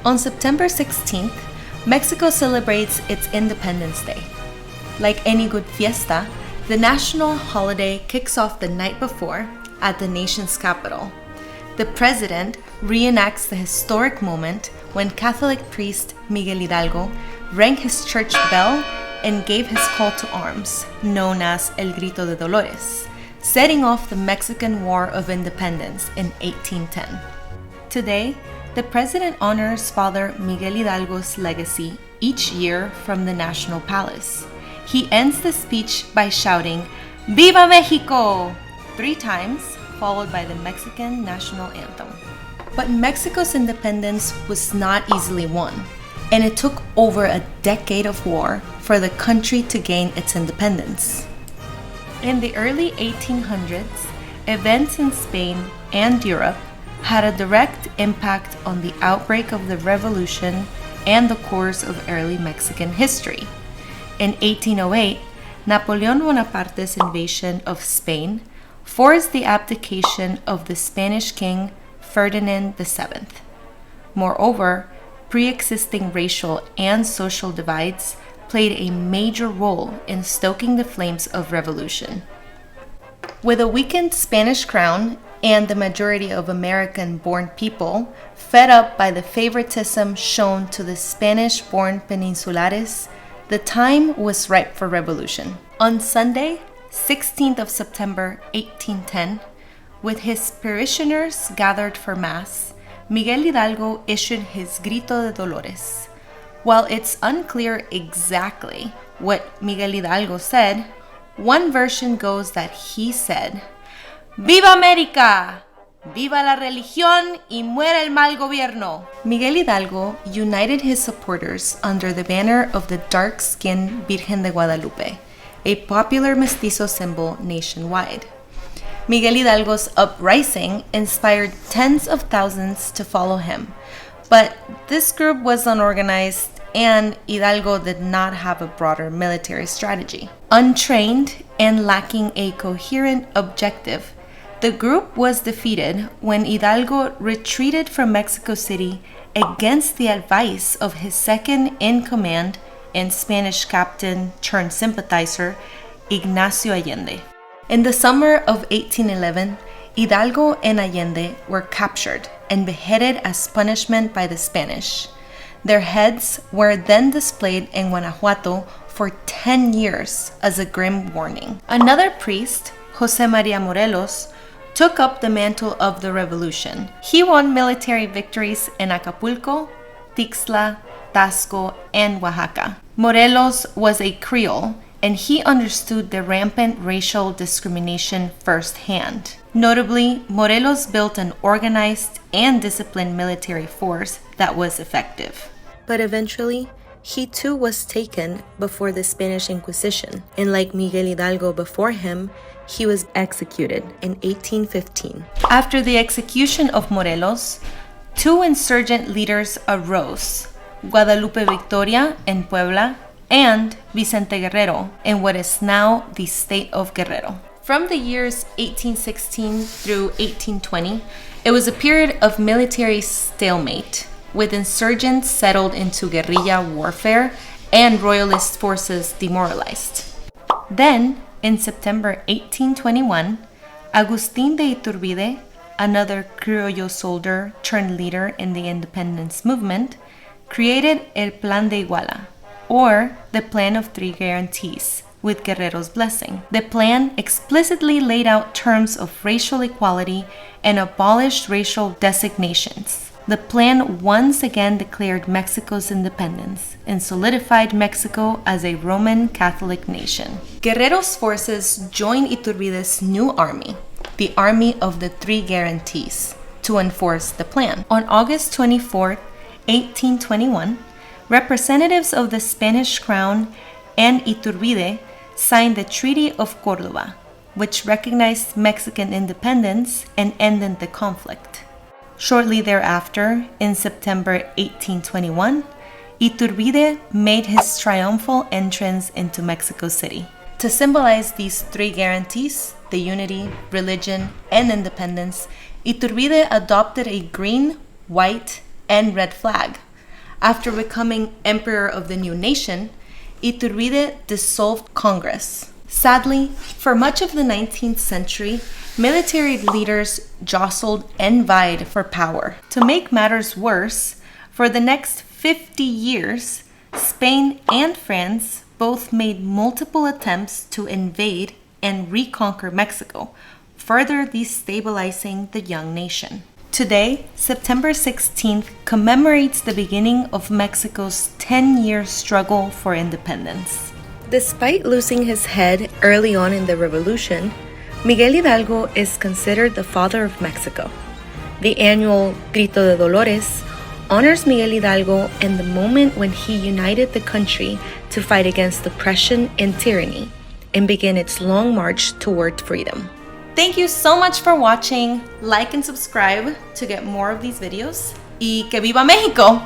On September 16th, Mexico celebrates its Independence Day. Like any good fiesta, the national holiday kicks off the night before at the nation's capital. The president reenacts the historic moment when Catholic Priest Miguel Hidalgo rang his church bell and gave his call to arms, known as El Grito de Dolores, setting off the Mexican War of Independence in 1810. Today, the president honors Father Miguel Hidalgo's legacy each year from the National Palace. He ends the speech by shouting, "Viva Mexico!" 3 times, followed by the Mexican national anthem. But Mexico's independence was not easily won, and it took over a decade of war for the country to gain its independence. In the early 1800s, events in Spain and Europe had a direct impact on the outbreak of the revolution and the course of early Mexican history. In 1808, Napoleon Bonaparte's invasion of Spain forced the abdication of the Spanish king Ferdinand VII. Moreover, pre-existing racial and social divides played a major role in stoking the flames of revolution. With a weakened Spanish crown and the majority of American-born people fed up by the favoritism shown to the Spanish-born peninsulares, the time was ripe for revolution. On Sunday, 16th of September 1810, with his parishioners gathered for Mass, Miguel Hidalgo issued his Grito de Dolores. While it's unclear exactly what Miguel Hidalgo said, one version goes that he said, "Viva América! Viva la religión y muera el mal gobierno!" Miguel Hidalgo united his supporters under the banner of the dark-skinned Virgen de Guadalupe, a popular mestizo symbol nationwide. Miguel Hidalgo's uprising inspired tens of thousands to follow him, but this group was unorganized and Hidalgo did not have a broader military strategy. Untrained and lacking a coherent objective, the group was defeated when Hidalgo retreated from Mexico City against the advice of his second-in-command and Spanish captain turned sympathizer, Ignacio Allende. In the summer of 1811, Hidalgo and Allende were captured and beheaded as punishment by the Spanish. Their heads were then displayed in Guanajuato for 10 years as a grim warning. Another priest, José María Morelos, took up the mantle of the revolution. He won military victories in Acapulco, Tixla, Tasco, and Oaxaca. Morelos was a Creole, and he understood the rampant racial discrimination firsthand. Notably, Morelos built an organized and disciplined military force that was effective. But eventually, he too was taken before the Spanish Inquisition, and like Miguel Hidalgo before him, he was executed in 1815. After the execution of Morelos, 2 insurgent leaders arose, Guadalupe Victoria in Puebla and Vicente Guerrero in what is now the state of Guerrero. From the years 1816 through 1820, it was a period of military stalemate, with insurgents settled into guerrilla warfare and royalist forces demoralized. Then, in September 1821, Agustín de Iturbide, another Criollo soldier turned leader in the independence movement, created El Plan de Iguala, or the Plan of 3 Guarantees, with Guerrero's blessing. The plan explicitly laid out terms of racial equality and abolished racial designations. The plan once again declared Mexico's independence and solidified Mexico as a Roman Catholic nation. Guerrero's forces joined Iturbide's new army, the Army of the 3 Guarantees, to enforce the plan. On August 24, 1821, representatives of the Spanish crown and Iturbide signed the Treaty of Córdoba, which recognized Mexican independence and ended the conflict. Shortly thereafter, in September 1821, Iturbide made his triumphal entrance into Mexico City. To symbolize these 3 guarantees, the unity, religion, and independence, Iturbide adopted a green, white, and red flag, after becoming emperor of the new nation, Iturbide dissolved Congress. Sadly, for much of the 19th century, military leaders jostled and vied for power. To make matters worse, for the next 50 years, Spain and France both made multiple attempts to invade and reconquer Mexico, further destabilizing the young nation. Today, September 16th commemorates the beginning of Mexico's 10-year struggle for independence. Despite losing his head early on in the revolution, Miguel Hidalgo is considered the father of Mexico. The annual Grito de Dolores honors Miguel Hidalgo and the moment when he united the country to fight against oppression and tyranny and begin its long march toward freedom. Thank you so much for watching. Like and subscribe to get more of these videos. Y que viva México!